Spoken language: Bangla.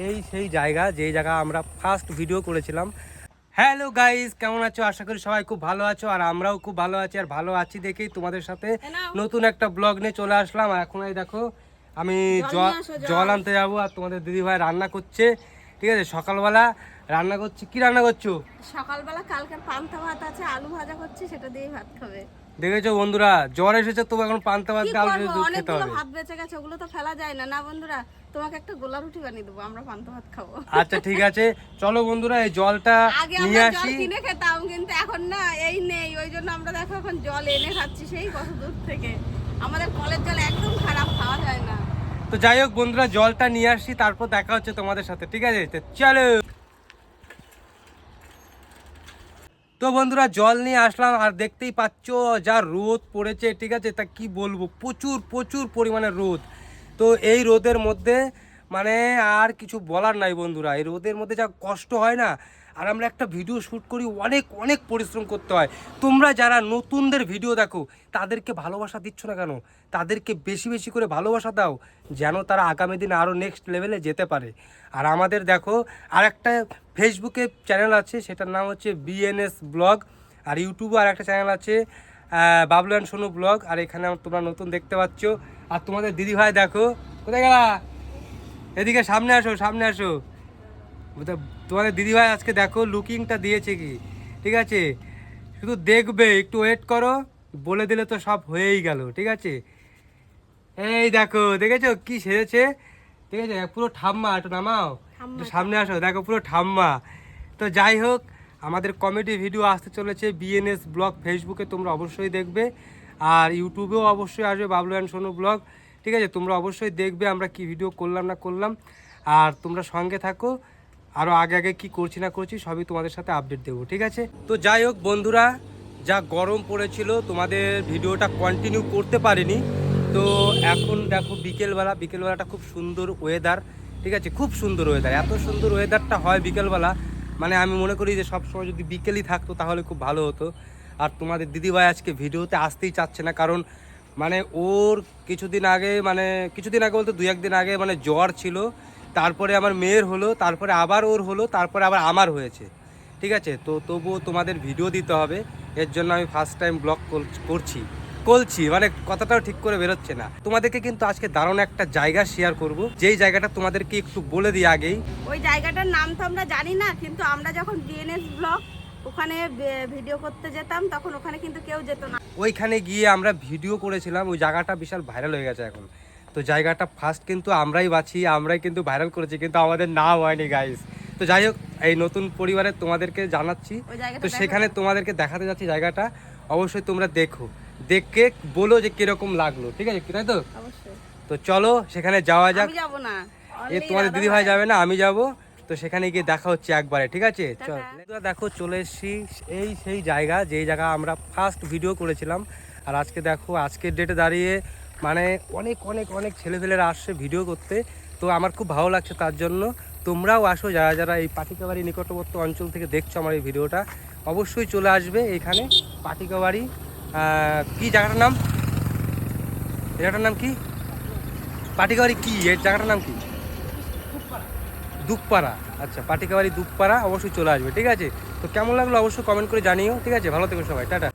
এই সেই জায়গা যেই জায়গা আমরা ফার্স্ট ভিডিও করেছিলাম। হ্যালো গাইস, কেমন আছো? আশা করি সবাই খুব ভালো আছো, আর আমরাও খুব ভালো আছি। আর ভালো আছি দেখেই তোমাদের সাথে নতুন একটা ব্লগ নিয়ে চলে আসলাম। আর এখন এই দেখো আমি জল আনতে যাবো, আর তোমাদের দিদিভাই রান্না করছে। ঠিক আছে, সকালবেলা রান্না করছি। কি রান্না করছো? সকালবেলা কালকের পান্তা ভাত আছে, আলু ভাজা করছি, সেটা দিয়েই ভাত খাবে। দেখেছো বন্ধুরা, জ্বর এসেছে তো এখন পান্তা ভাত ডাল খেতে হবে। ভাত বেঁচে গেছে, ওগুলো তো ফেলা যায় না। না বন্ধুরা, তোমাকে একটা গোলা রুটি বানিয়ে দেবো, আমরা পান্তা ভাত খাবো। আচ্ছা ঠিক আছে, চলো বন্ধুরা এই জলটা নিয়ে আসি। জল কিনে খেতাম, কিন্তু এখন না এই নেই, ওই জন্য আমরা দেখো এখন জল এনে খাচ্ছি সেই কত দূর থেকে। আমাদের কলের জল একদম খারাপ, খাওয়া যায় না। তো যাই হোক বন্ধুরা, জলটা নিয়ে আসি, তারপর দেখা হচ্ছে তোমাদের সাথে। ঠিক আছে, চলো। তো বন্ধুরা জল নিয়ে আসলাম, আর দেখতেই পাচ্ছ যা রোদ পড়েছে। ঠিক আছে, তা কি বলবো, প্রচুর প্রচুর পরিমাণে রোদ। তো এই রোদের মধ্যে মানে আর কিছু বলার নাই বন্ধুরা। এই রোদের মধ্যে যা কষ্ট হয় না, আর আমরা একটা ভিডিও শ্যুট করি, অনেক অনেক পরিশ্রম করতে হয়। তোমরা যারা নতুনদের ভিডিও দেখো তাদেরকে ভালোবাসা দিচ্ছ না কেন? তাদেরকে বেশি বেশি করে ভালোবাসা দাও, যেন তারা আগামী দিনে আরও নেক্সট লেভেলে যেতে পারে। আর আমাদের দেখো আর একটা ফেসবুকে চ্যানেল আছে, সেটার নাম হচ্ছে বিএনএস ব্লগ। আর ইউটিউবে আর একটা চ্যানেল আছে বাবলু অ্যান্ড সোনু ব্লগ। আর এখানে তোমরা নতুন দেখতে পাচ্ছ। আর তোমাদের দিদিভাই দেখো, কোথায় গেলা? এদিকে সামনে আসো, সামনে আসো। তোমাদের দিদিভাই আজকে দেখো লুকিংটা দিয়েছে কি। ঠিক আছে, শুধু দেখবে, একটু ওয়েট করো, বলে দিলে তো সব হয়েই গেল। ঠিক আছে, এই দেখো, দেখেছো কি সেরেছে? ঠিক আছে, পুরো ঠাম্মা। একটু নামাও, একটু সামনে আসো, দেখো পুরো ঠাম্মা। তো যাই হোক, আমাদের কমেডি ভিডিও আসতে চলেছে বিএনএস ব্লগ ফেসবুকে, তোমরা অবশ্যই দেখবে। আর ইউটিউবেও অবশ্যই আসবে বাবলু অ্যান্ড সোনু ব্লগ। ঠিক আছে, তোমরা অবশ্যই দেখবে আমরা কি ভিডিও করলাম না করলাম। আর তোমরা সঙ্গে থাকো, আরও আগে আগে কী করছি না করছি সবই তোমাদের সাথে আপডেট দেবো। ঠিক আছে, তো যাই হোক বন্ধুরা, যা গরম পড়েছিল তোমাদের ভিডিওটা কন্টিনিউ করতে পারিনি। তো এখন দেখো বিকেলবেলাটা খুব সুন্দর ওয়েদার। ঠিক আছে, খুব সুন্দর ওয়েদার। এত সুন্দর ওয়েদারটা হয় বিকেলবেলা, মানে আমি মনে করি যে সবসময় যদি বিকেলই থাকতো তাহলে খুব ভালো হতো। আর তোমাদের দিদিভাই আজকে ভিডিওতে আসতেই চাচ্ছে না, কারণ মানে ওর কিছুদিন আগে বলতে 2-1 দিন আগে মানে জ্বর ছিল। তারপরে আমার মেয়ের হলো, তারপরে আবার ওর হলো, তারপরে আবার আমার হয়েছে। ঠিক আছে, তো তবুও তোমাদের ভিডিও দিতে হবে, এর জন্য আমি ফার্স্ট টাইম ব্লগ করছি মানে কথাটাও ঠিক করে বেরোচ্ছে না। তোমাদেরকে কিন্তু আজকে দারুণ একটা জায়গা শেয়ার করব, যেই জায়গাটা তোমাদেরকে একটু বলে দিই আগেই। ওই জায়গাটার নাম তো আমরা জানি না, কিন্তু আমরা যখন বিএনএস ব্লগ ওখানে ভিডিও করতে যেতাম, তখন ওখানে কিন্তু কেউ যেত না। ওইখানে গিয়ে আমরা ভিডিও করেছিলাম, ওই জায়গাটা বিশাল ভাইরাল হয়ে গেছে এখন। তো জায়গাটা ফার্স্ট কিন্তু আমরাই কিন্তু ভাইরাল করেছি, কিন্তু আমাদের নাম হয়নি গাইস। তো যাই হোক, এই নতুন পরিবারে তোমাদেরকে জানাচ্ছি, তো সেখানে তোমাদেরকে দেখাতে যাচ্ছি জায়গাটা। অবশ্যই তোমরা দেখে বলো যে কিরকম লাগলো। ঠিক আছে, তাই তো? তো চলো সেখানে যাওয়া যাক। তোমাদের দিদিভাই যাবে না, আমি যাব। তো সেখানে গিয়ে দেখা হচ্ছে একবারে। ঠিক আছে, চল। দেখো চলে এসেছি এই সেই জায়গা যেই জায়গা আমরা ফার্স্ট ভিডিও করেছিলাম। আর আজকে দেখো, আজকের ডেটে দাঁড়িয়ে মানে অনেক অনেক অনেক ছেলেপেলেরা আসছে ভিডিও করতে। তো আমার খুব ভালো লাগছে, তার জন্য তোমরাও আসো, যারা যারা এই পাটিকাবাড়ি নিকটবর্তী অঞ্চল থেকে দেখছো আমার এই ভিডিওটা, অবশ্যই চলে আসবে এখানে। পাটিকাবাড়ি কি জায়গাটার নাম? জায়গাটার নাম কি? পাটিকাবাড়ি কি এর জায়গাটার নাম কি? দুপপাড়া। আচ্ছা, পাটিকাবাড়ি দুপপাড়া, অবশ্যই চলে আসবে। ঠিক আছে, তো কেমন লাগলো অবশ্যই কমেন্ট করে জানিও। ঠিক আছে, ভালো থেকো সবাই, টাটা।